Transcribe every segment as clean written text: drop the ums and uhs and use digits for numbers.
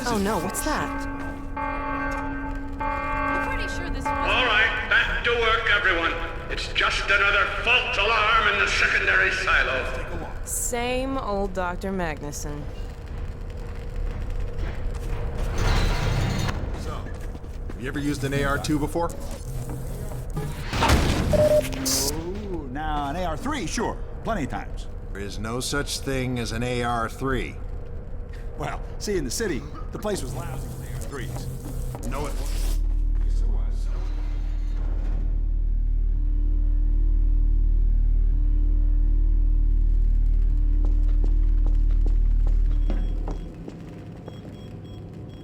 Oh no, what's that? I'm pretty sure this was... All right, back to work, everyone. It's just another false alarm in the secondary silo. Same old Dr. Magnuson. So, have you ever used an AR-2 before? Oh, now an AR-3, sure. Plenty of times. There is no such thing as an AR-3. Well, see, in the city, the place was lousy with AR-3s. No, it Yes, it was.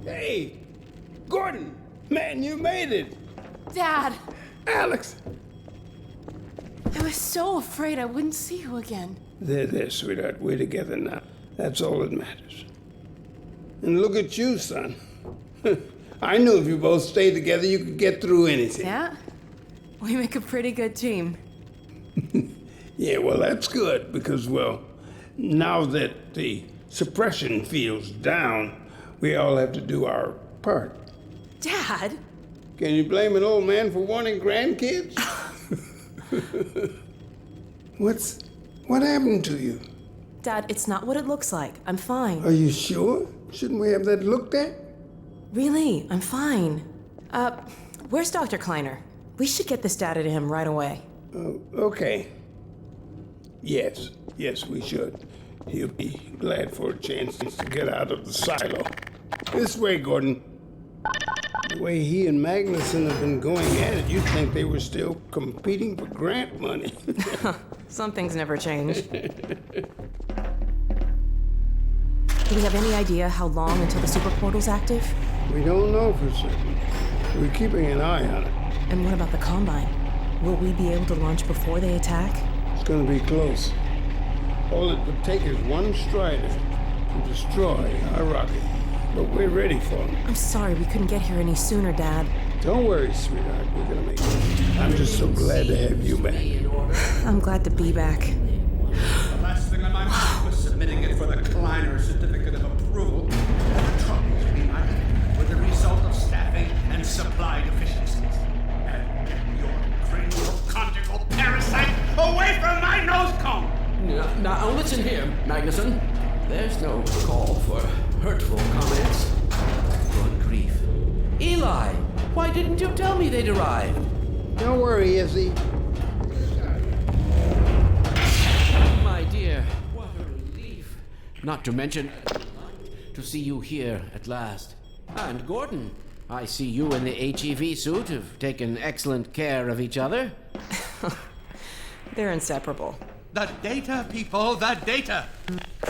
Hey, Gordon, man, you made it. Dad, Alex. I was so afraid I wouldn't see you again. There, sweetheart. We're together now. That's all that matters. And look at you, son. I knew if you both stayed together, you could get through anything. Yeah? We make a pretty good team. Yeah, well, that's good because, well, now that the suppression field's down, we all have to do our part. Dad? Can you blame an old man for wanting grandkids? What happened to you? Dad, it's not what it looks like. I'm fine. Are you sure? Shouldn't we have that looked at? Really, I'm fine. Where's Dr. Kleiner? We should get this data to him right away. Oh, okay. Yes, we should. He'll be glad for a chance to get out of the silo. This way, Gordon. The way he and Magnuson have been going at it, you'd think they were still competing for grant money. Some things never change. Do we have any idea how long until the super portal's active? We don't know for certain. We're keeping an eye on it. And what about the Combine? Will we be able to launch before they attack? It's gonna be close. All it would take is one Strider to destroy our rocket. But we're ready for him. I'm sorry we couldn't get here any sooner, Dad. Don't worry, sweetheart. We're gonna make it. I'm just so glad to have you back. I'm glad to be back. The last thing on my mind was submitting it for the Kleiner certificate of approval. The troubles we might were the result of staffing and supply deficiencies. And get your cranial-conjugal parasite away from my nose cone! Now, listen here, Magnuson. There's no call for hurtful comments. Good grief. Eli, why didn't you tell me they'd arrived? Don't worry, Izzy. My dear, what a relief. Not to mention, to see you here at last. And Gordon, I see you in the HEV suit have taken excellent care of each other. They're inseparable. The data, people, the data!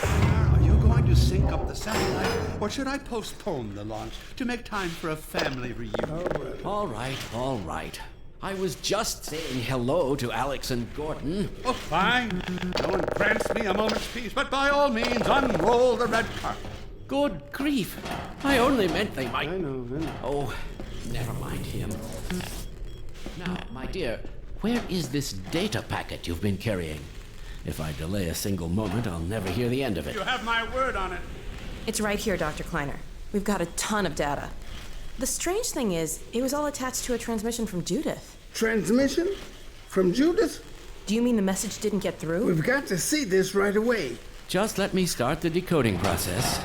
Are you going to sync up the satellite, or should I postpone the launch to make time for a family reunion? All right. I was just saying hello to Alex and Gordon. Oh, fine. No one grants me a moment's peace, but by all means, unroll the red carpet. Good grief. I only meant they might... I know. Oh, never mind him. Now, my dear, where is this data packet you've been carrying? If I delay a single moment, I'll never hear the end of it. You have my word on it. It's right here, Dr. Kleiner. We've got a ton of data. The strange thing is, it was all attached to a transmission from Judith. Transmission? From Judith? Do you mean the message didn't get through? We've got to see this right away. Just let me start the decoding process,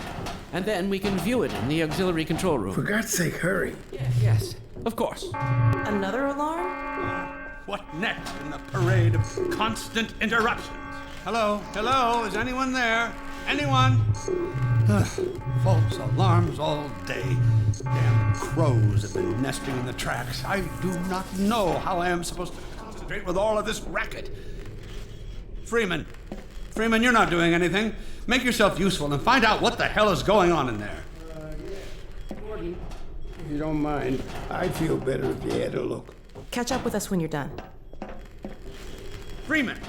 and then we can view it in the auxiliary control room. For God's sake, hurry. Yes, of course. Another alarm? What next in the parade of constant interruptions? Hello? Is anyone there? Anyone? False alarms all day. Damn crows have been nesting in the tracks. I do not know how I am supposed to concentrate with all of this racket. Freeman. Freeman, you're not doing anything. Make yourself useful and find out what the hell is going on in there. Gordon, if you don't mind, I'd feel better if you had a look. Catch up with us when you're done. Freeman!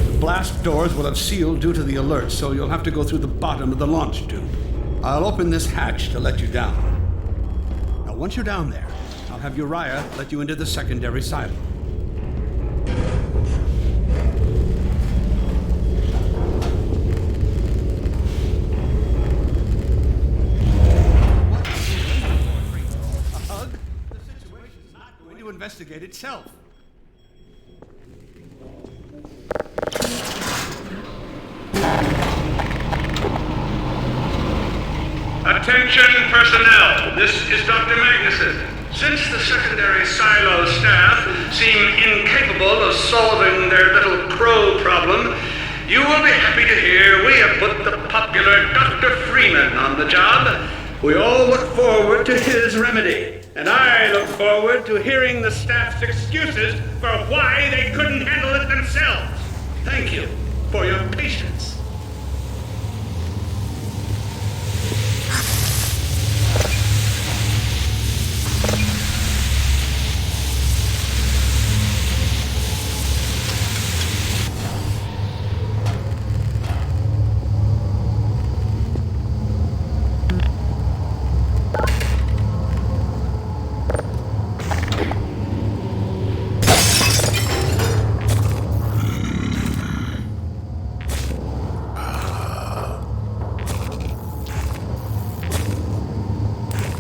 The blast doors will have sealed due to the alert, so you'll have to go through the bottom of the launch tube. I'll open this hatch to let you down. Now, once you're down there, I'll have Uriah let you into the secondary silo. To investigate itself. Attention personnel, this is Dr. Magnuson. Since the secondary silo staff seem incapable of solving their little crow problem, you will be happy to hear we have put the popular Dr. Freeman on the job. We all look forward to his remedy. And I look forward to hearing the staff's excuses for why they couldn't handle it themselves. Thank you for your patience.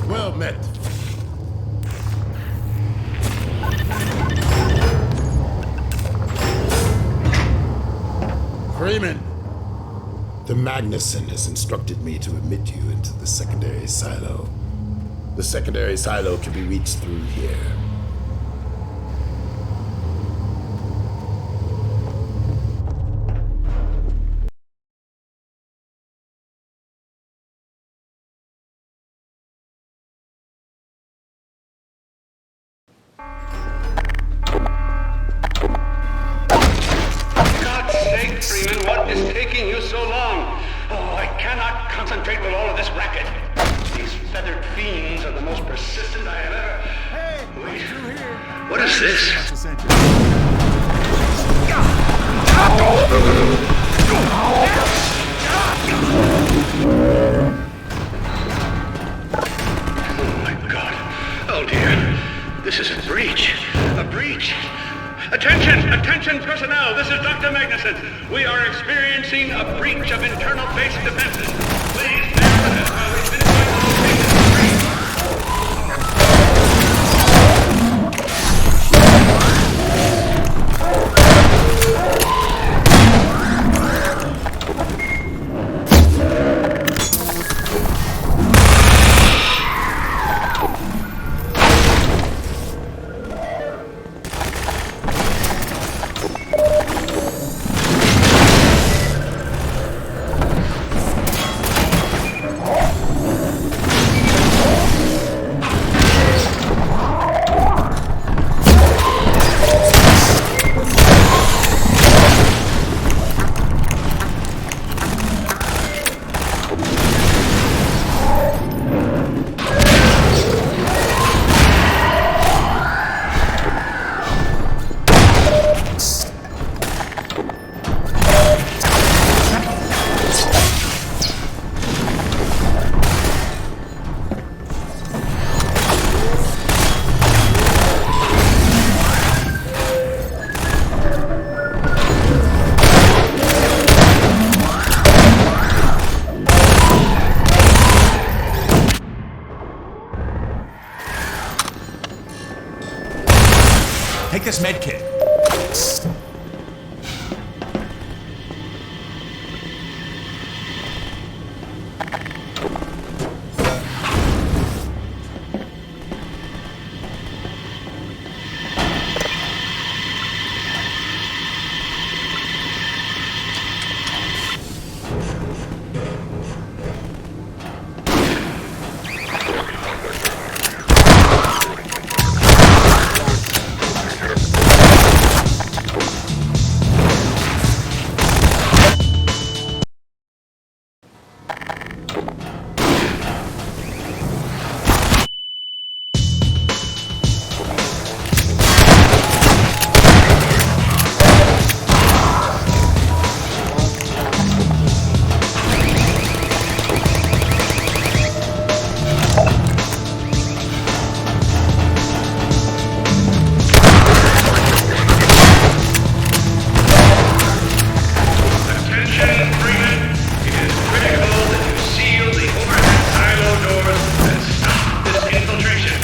Well met. Freeman, the Magnuson has instructed me to admit you into the secondary silo. The secondary silo can be reached through here. God's sake, Freeman, what is taking you so long? Oh, I cannot concentrate with all of this racket. These feathered fiends are the most persistent I have ever... Hey, Wait. through here. What is this? That's essential. Oh, my God. Oh, dear. This is a breach. A breach. Attention personnel. This is Dr. Magnuson. We are experiencing a breach of internal base defenses. Please bear with us while we finish the breach. Take this med kit. Attention, Freeman. It is critical that you seal the overhead silo doors and stop this infiltration.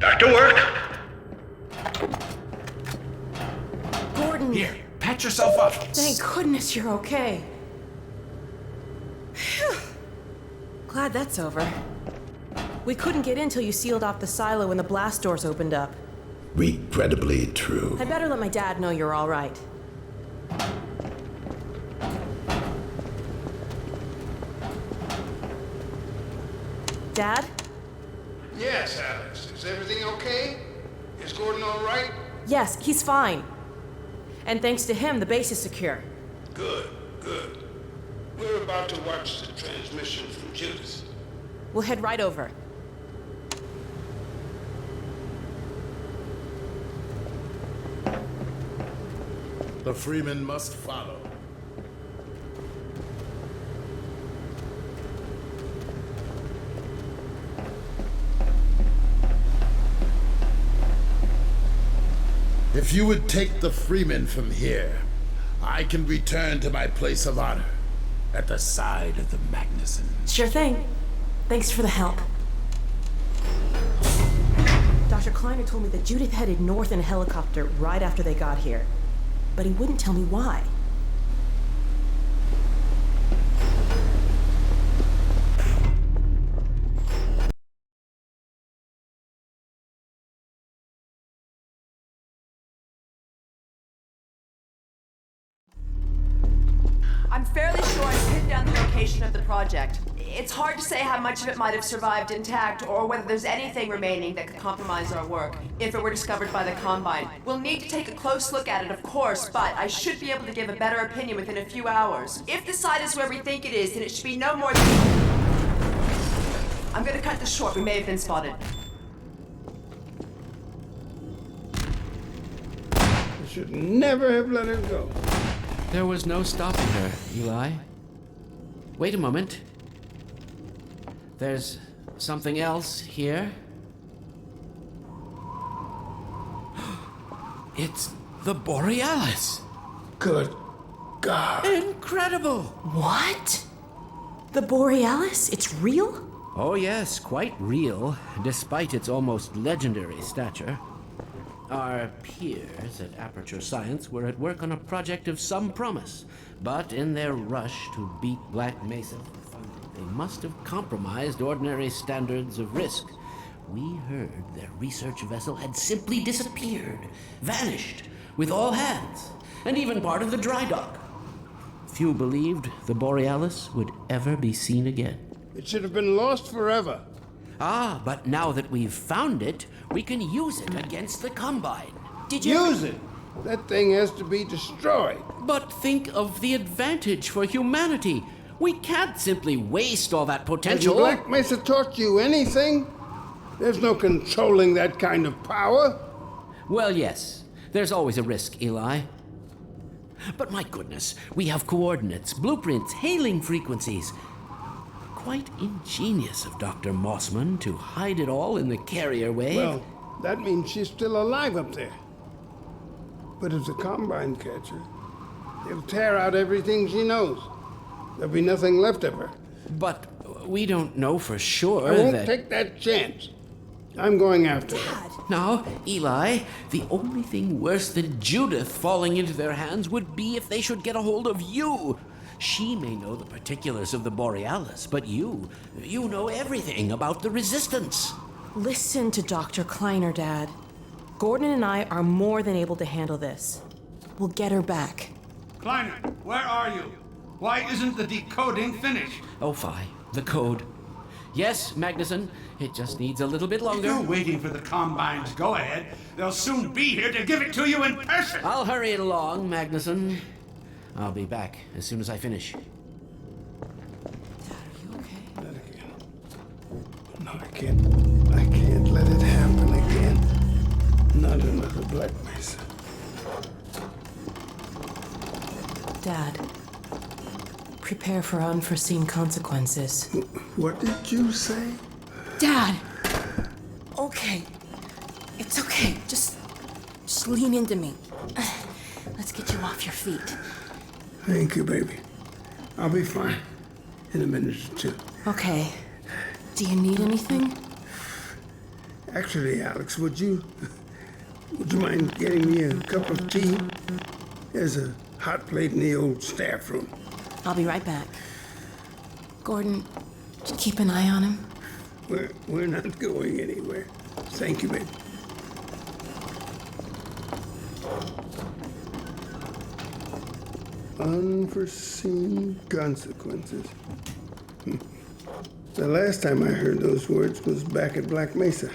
Back to work. Gordon. Here, patch yourself up. Thank goodness you're okay. Phew. Glad that's over. We couldn't get in till you sealed off the silo when the blast doors opened up. Regrettably true. I better let my dad know you're all right. Dad? Yes, Alex. Is everything okay? Is Gordon all right? Yes, he's fine. And thanks to him, the base is secure. Good, good. We're about to watch the transmission from Judas. We'll head right over. The Freeman must follow. If you would take the Freeman from here, I can return to my place of honor at the side of the Magnuson. Sure thing. Thanks for the help. Dr. Kleiner told me that Judith headed north in a helicopter right after they got here. But he wouldn't tell me why. I'm fairly sure I pinned down the location of the project. It's hard to say how much of it might have survived intact or whether there's anything remaining that could compromise our work if it were discovered by the Combine. We'll need to take a close look at it, of course, but I should be able to give a better opinion within a few hours. If the site is where we think it is, then it should be no more than... I'm gonna cut this short. We may have been spotted. I should never have let her go. There was no stopping her, Eli. Wait a moment. There's something else here. It's the Borealis. Good God. Incredible! What? The Borealis? It's real? Oh yes, quite real, despite its almost legendary stature. Our peers at Aperture Science were at work on a project of some promise, but in their rush to beat Black Mesa for funding, they must have compromised ordinary standards of risk. We heard their research vessel had simply disappeared, vanished, with all hands, and even part of the dry dock. Few believed the Borealis would ever be seen again. It should have been lost forever. Ah, but now that we've found it, we can use it against the Combine. Did you... Use it! That thing has to be destroyed. But think of the advantage for humanity. We can't simply waste all that Has potential. Black Mesa taught you anything? There's no controlling that kind of power. Well, yes. There's always a risk, Eli. But my goodness, we have coordinates, blueprints, hailing frequencies. Quite ingenious of Dr. Mossman to hide it all in the carrier wave. Well, that means she's still alive up there. But if the Combine catch her, they'll tear out everything she knows. There'll be nothing left of her. But we don't know for sure I won't that... take that chance. I'm going after her. Now, Eli, the only thing worse than Judith falling into their hands would be if they should get a hold of you. She may know the particulars of the Borealis, but you know everything about the Resistance. Listen to Dr. Kleiner, Dad. Gordon and I are more than able to handle this. We'll get her back. Kleiner, where are you? Why isn't the decoding finished? Oh, fine. The code. Yes, Magnuson. It just needs a little bit If longer. you're waiting for the Combine's go-ahead, they'll soon be here to give it to you in person. I'll hurry it along, Magnuson. I'll be back as soon as I finish. Dad, are you okay? Not again. No, I can't let it happen again. Not another Black Mesa. Dad, prepare for unforeseen consequences. What did you say? Dad! Okay. It's okay. Just lean into me. Let's get you off your feet. Thank you, baby. I'll be fine in a minute or two. Okay. Do you need anything? Actually, Alex, would you mind getting me a cup of tea? There's a hot plate in the old staff room. I'll be right back. Gordon, just keep an eye on him. We're not going anywhere. Thank you, baby. Unforeseen consequences. The last time I heard those words was back at Black Mesa.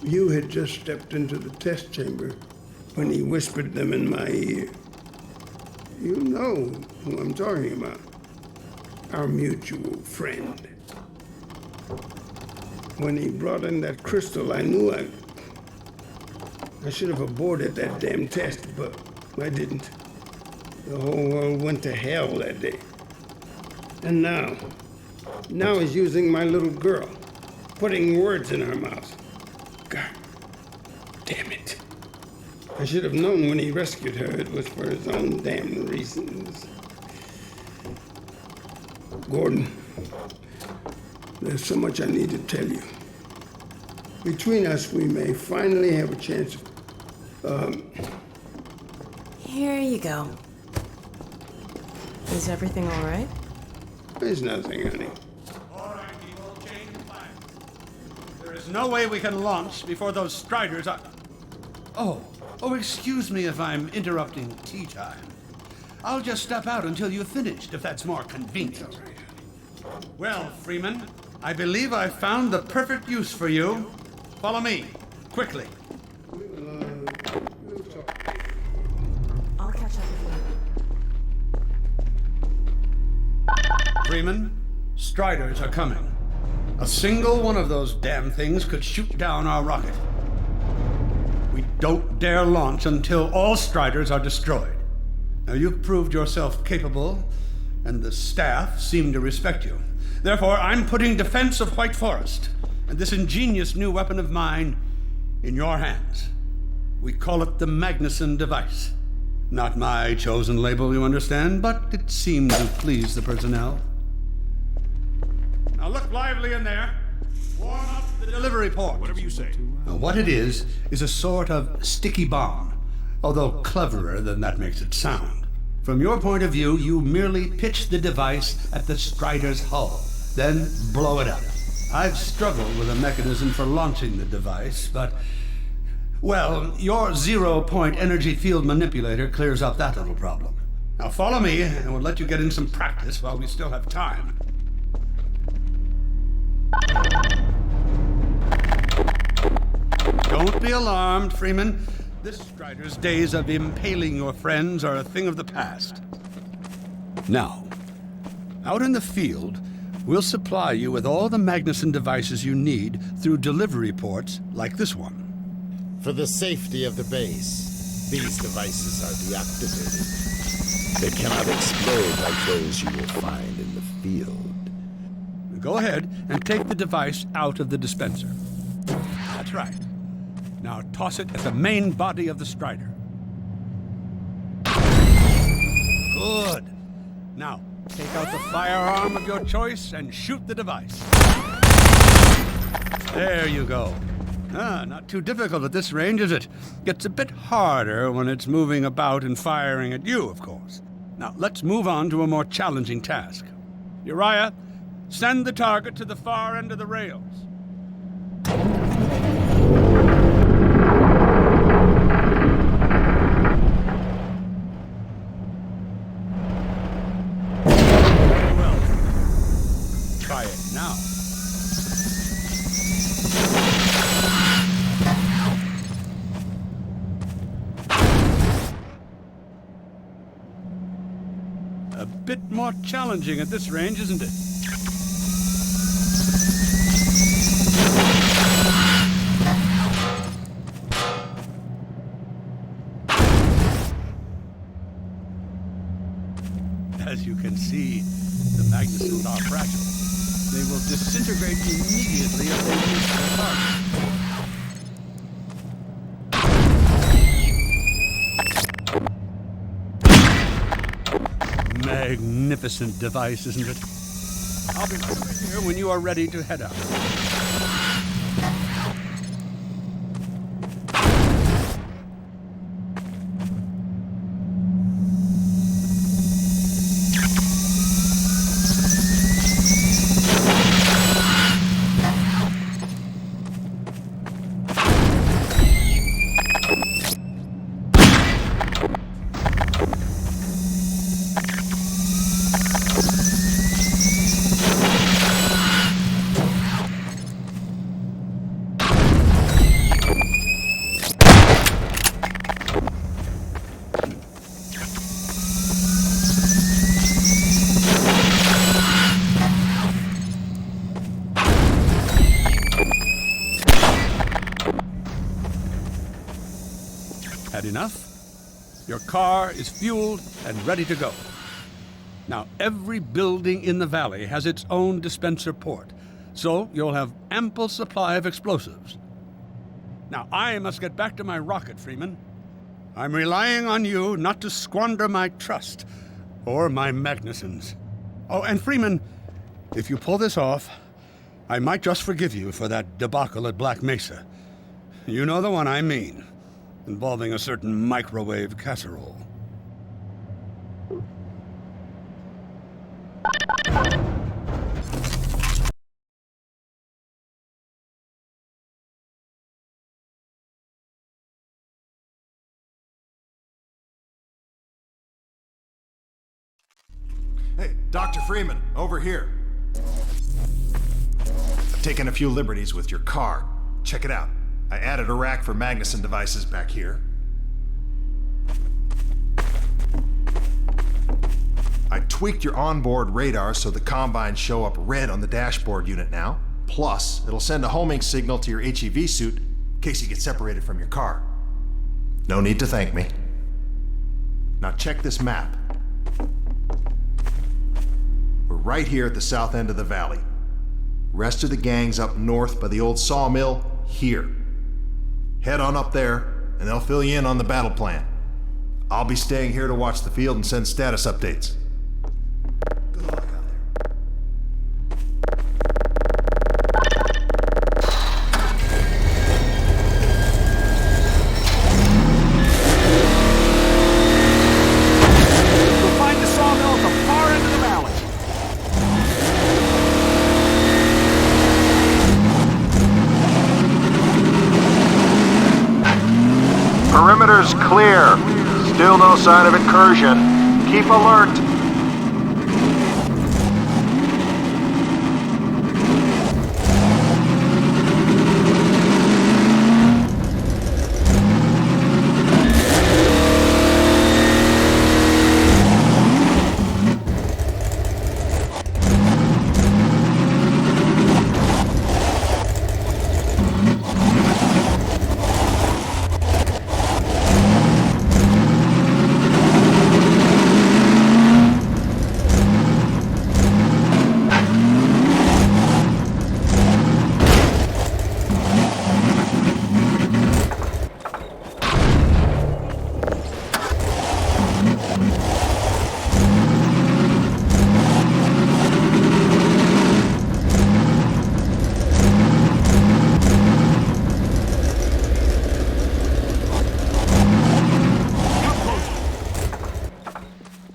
You had just stepped into the test chamber when he whispered them in my ear. You know who I'm talking about. Our mutual friend. When he brought in that crystal, I knew I should have aborted that damn test, but I didn't. The whole world went to hell that day. And now he's using my little girl, putting words in her mouth. God damn it. I should have known when he rescued her it was for his own damn reasons. Gordon, there's so much I need to tell you. between us, we may finally have a chance of... Here you go. Is everything all right? There's nothing, honey. All right, people, change plans. There is no way we can launch before those Striders are... Oh, excuse me if I'm interrupting tea time. I'll just step out until you've finished, if that's more convenient. Well, Freeman, I believe I've found the perfect use for you. Follow me, quickly. I'll catch up with you. Freeman, Striders are coming. A single one of those damn things could shoot down our rocket. We don't dare launch until all Striders are destroyed. Now, you've proved yourself capable, and the staff seem to respect you. Therefore, I'm putting defense of White Forest and this ingenious new weapon of mine in your hands. We call it the Magnuson device. Not my chosen label, you understand, but it seemed to please the personnel. Now look lively in there. Warm up the delivery port. Whatever you say. Now, what it is a sort of sticky bomb, although cleverer than that makes it sound. From your point of view, you merely pitch the device at the Strider's hull, then blow it up. I've struggled with a mechanism for launching the device, but... well, your zero-point energy field manipulator clears up that little problem. Now follow me, and we'll let you get in some practice while we still have time. Don't be alarmed, Freeman. This Strider's days of impaling your friends are a thing of the past. Now, out in the field, we'll supply you with all the Magnuson devices you need through delivery ports like this one. For the safety of the base, these devices are deactivated. They cannot explode like those you will find in the field. Go ahead and take the device out of the dispenser. That's right. Now toss it at the main body of the Strider. Good. Now, take out the firearm of your choice and shoot the device. There you go. Not too difficult at this range, is it? Gets a bit harder when it's moving about and firing at you, of course. Now, let's move on to a more challenging task. Uriah, send the target to the far end of the rails. Very well. Try it now. A bit more challenging at this range, isn't it? As you can see, the Magnusons are fragile. They will disintegrate immediately if they reach their target. Magnificent device, isn't it? I'll be right here when you are ready to head out. Had enough? Your car is fueled and ready to go. Now, every building in the valley has its own dispenser port, so you'll have ample supply of explosives. Now, I must get back to my rocket, Freeman. I'm relying on you not to squander my trust or my Magnusons. Oh, and Freeman, if you pull this off, I might just forgive you for that debacle at Black Mesa. You know the one I mean, involving a certain microwave casserole. Hey, Dr. Freeman, over here. I've taken a few liberties with your car. Check it out. I added a rack for Magnuson devices back here. I tweaked your onboard radar so the combines show up red on the dashboard unit now. Plus, it'll send a homing signal to your HEV suit in case you get separated from your car. No need to thank me. Now check this map. We're right here at the south end of the valley. Rest of the gang's up north by the old sawmill here. Head on up there, and they'll fill you in on the battle plan. I'll be staying here to watch the field and send status updates. Good luck out there. We'll find the sawmill at the far end of the valley. Perimeter's clear. Still no sign of incursion. Keep alert.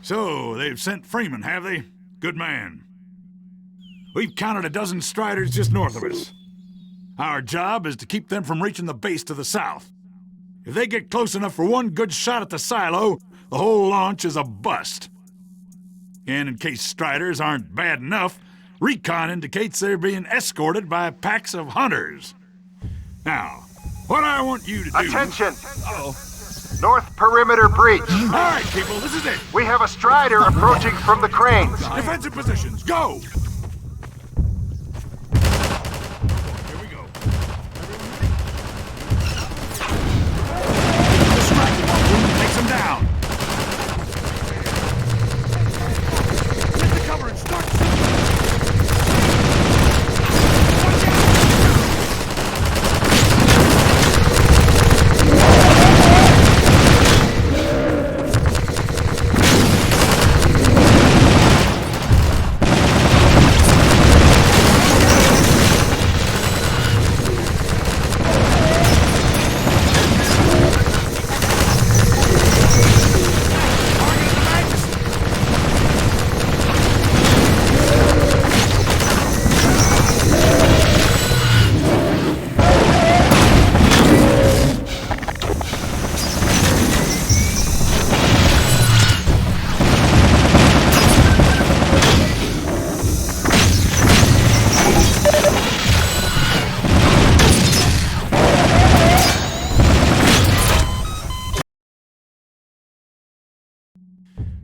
So, they've sent Freeman, have they? Good man. We've counted a dozen Striders just north of us. Our job is to keep them from reaching the base to the south. If they get close enough for one good shot at the silo, the whole launch is a bust. And in case Striders aren't bad enough, recon indicates they're being escorted by packs of hunters. Now, what I want you to do... Attention! Uh-oh. North perimeter breach. All right, people, this is it. We have a Strider approaching from the cranes. Defensive positions, go! Here we go. Takes him down. Get the cover and start shooting.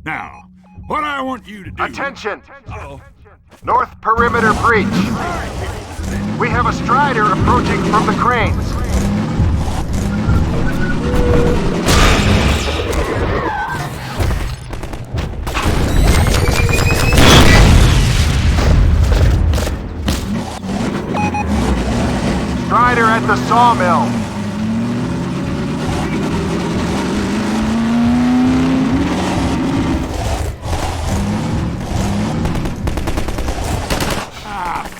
Now, what I want you to do... Attention! Uh-oh. North perimeter breach. We have a Strider approaching from the cranes. Strider at the sawmill.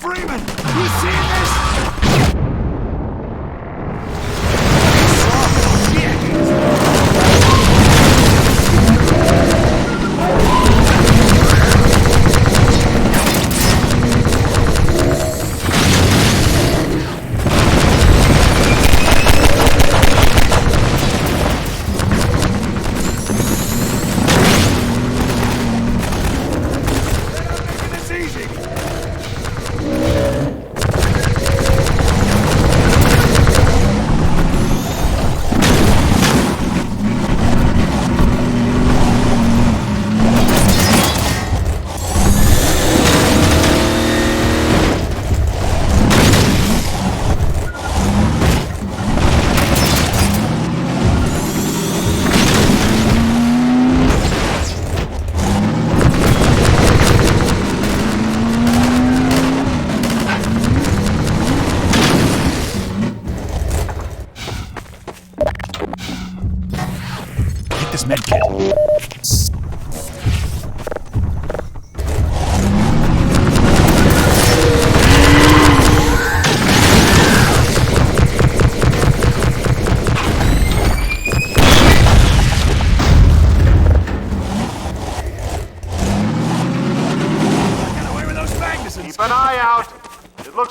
Freeman! You see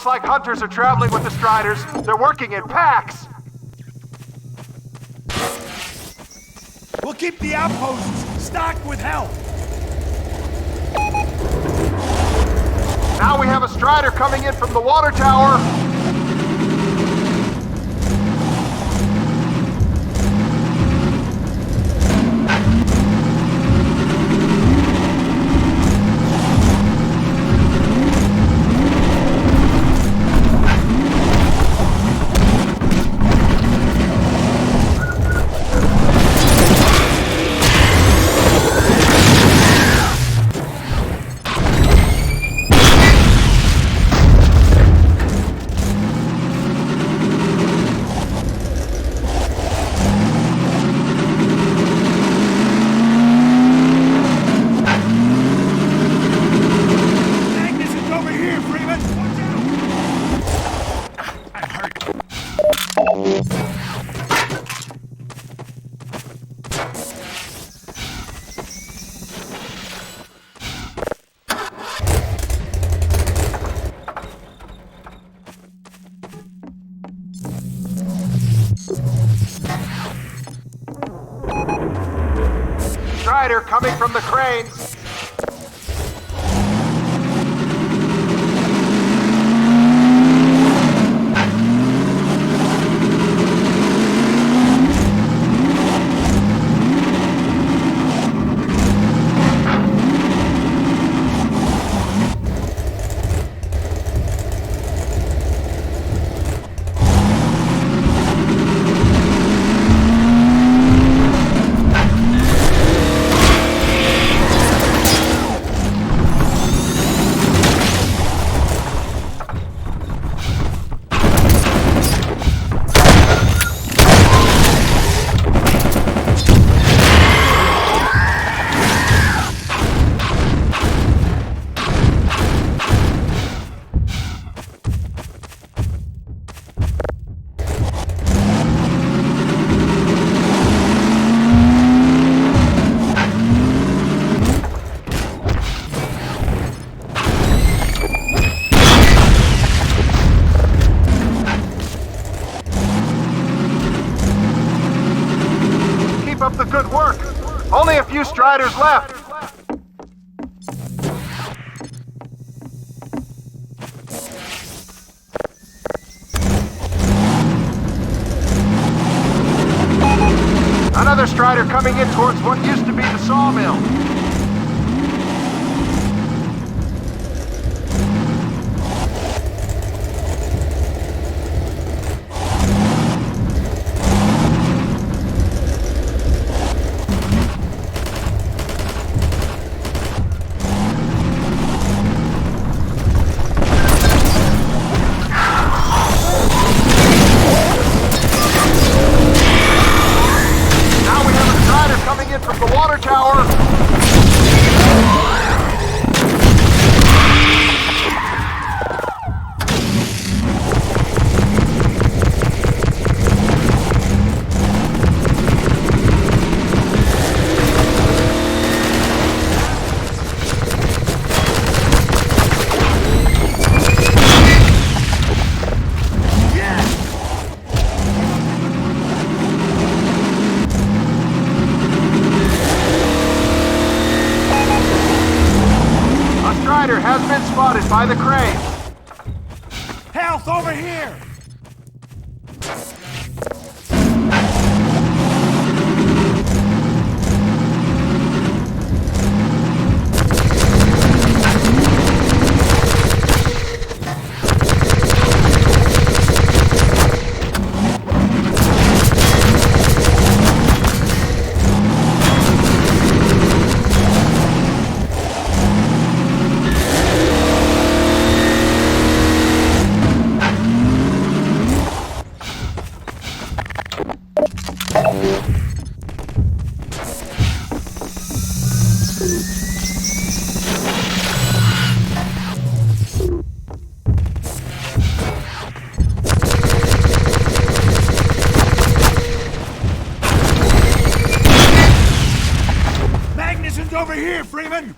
Looks like hunters are traveling with the Striders. They're working in packs. We'll keep the outposts stocked with help. Now we have a Strider coming in from the water tower. Strider coming from the cranes. Up the good work. Only a few Striders left. Another Strider coming in towards what used to be the sawmill. From the water tower. Has been spotted by the crane. Health over here! Over here, Freeman!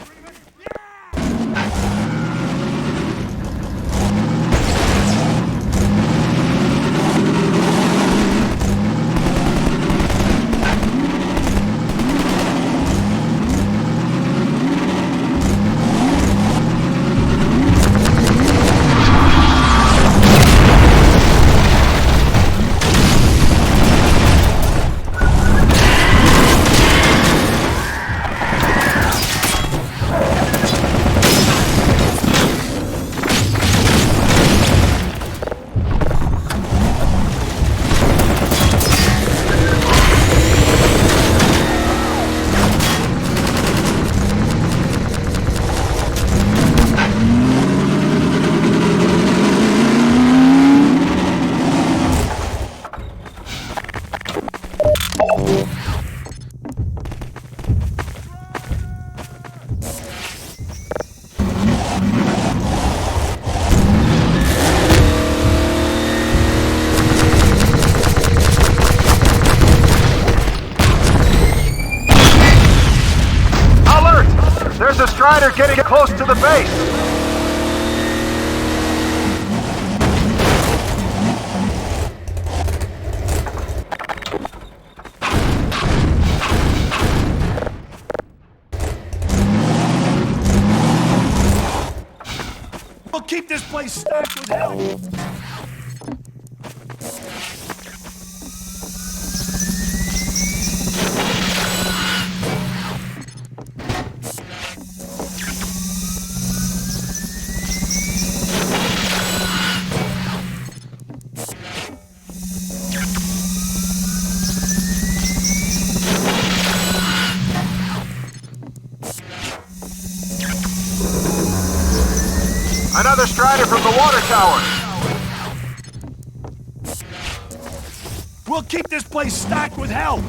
Strider getting close to the base. We'll keep this place stacked with help. Another Strider from the water tower. We'll keep this place stacked with help.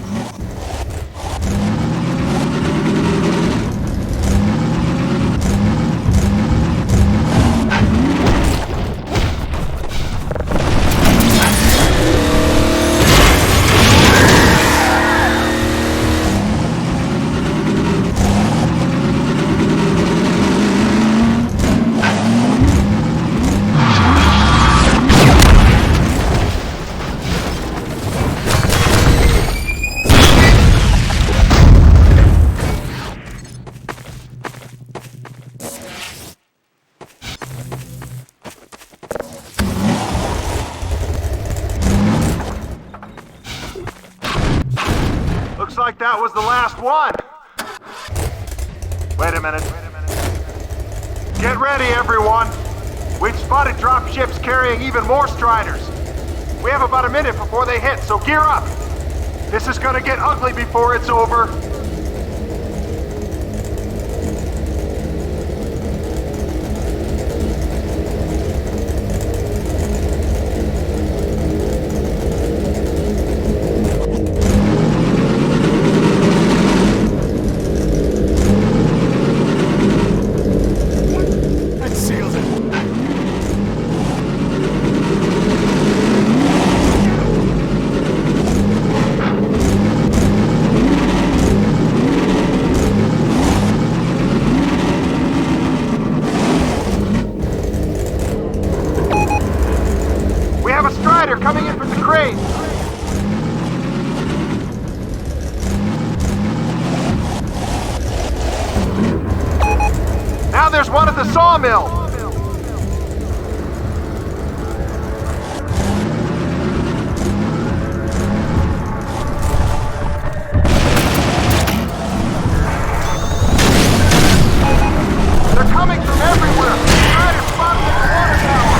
Looks like that was the last one. Wait a minute. Get ready, everyone. We've spotted drop ships carrying even more Striders. We have about a minute before they hit, so gear up. This is gonna get ugly before it's over. Coming in from the crane. Now there's one at the sawmill. They're coming from everywhere. Strider spotted at the water tower.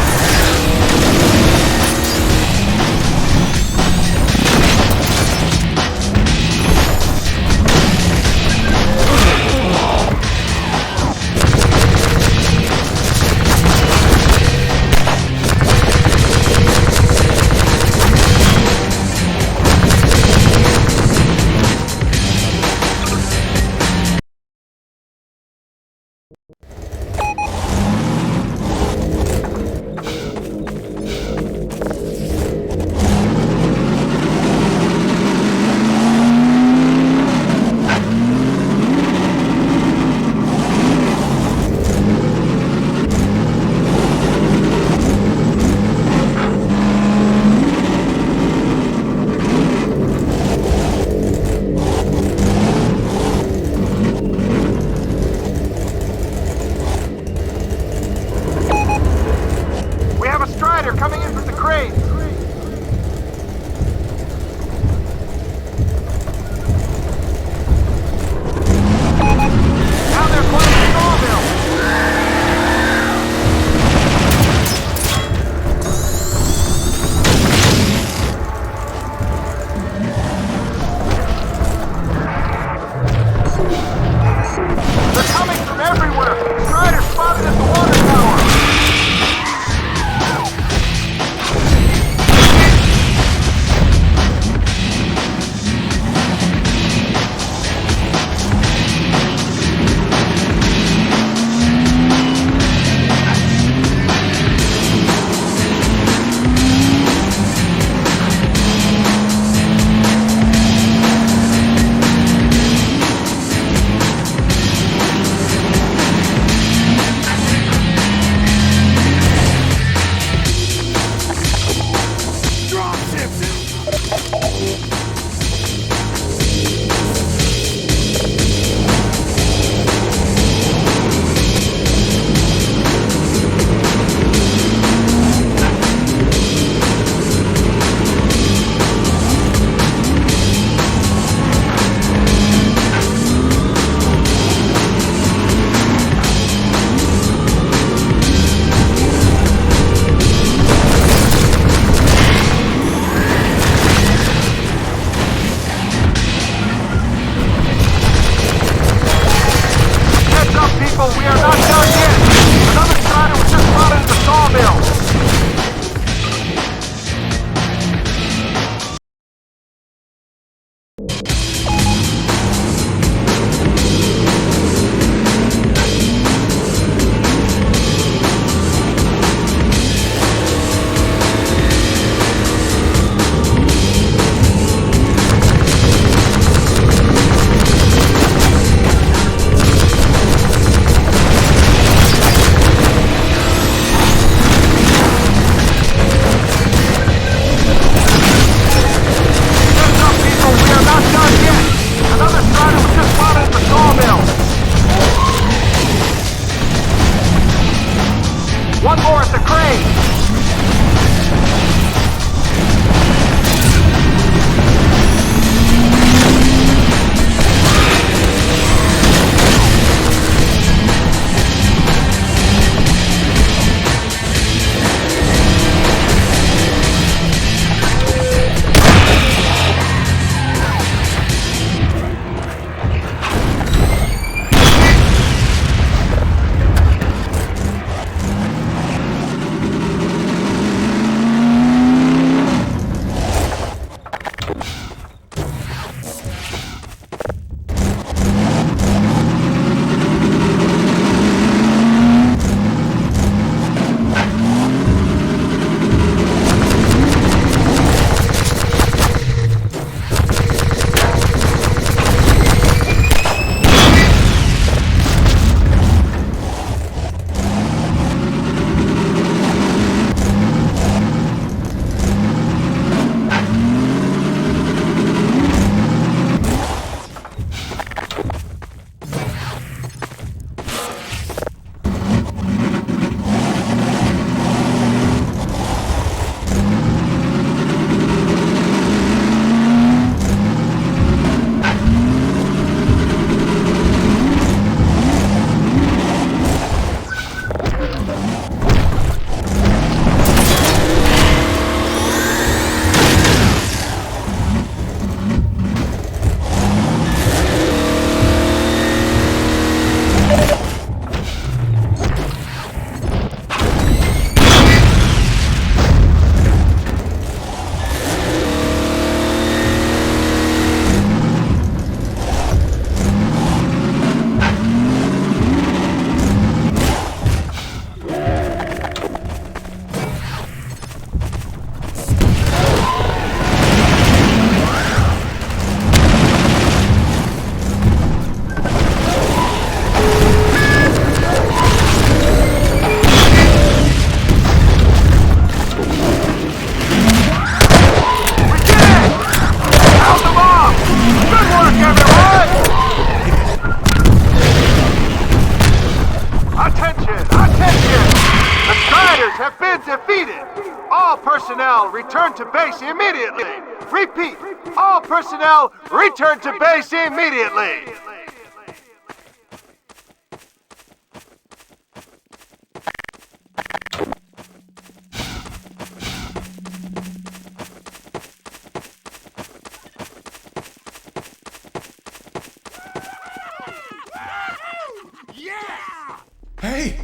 personnel, return to base immediately. Repeat, all personnel, return to base immediately. Hey,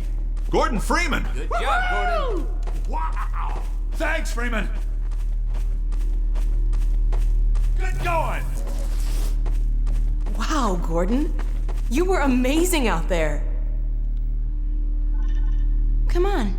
Gordon Freeman. Good job, Gordon. Wow. Thanks, Freeman. Good going. Wow, Gordon. You were amazing out there. Come on.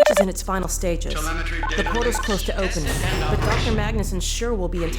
Is in its final stages. The portal's close to opening, but Dr. Magnuson sure will be in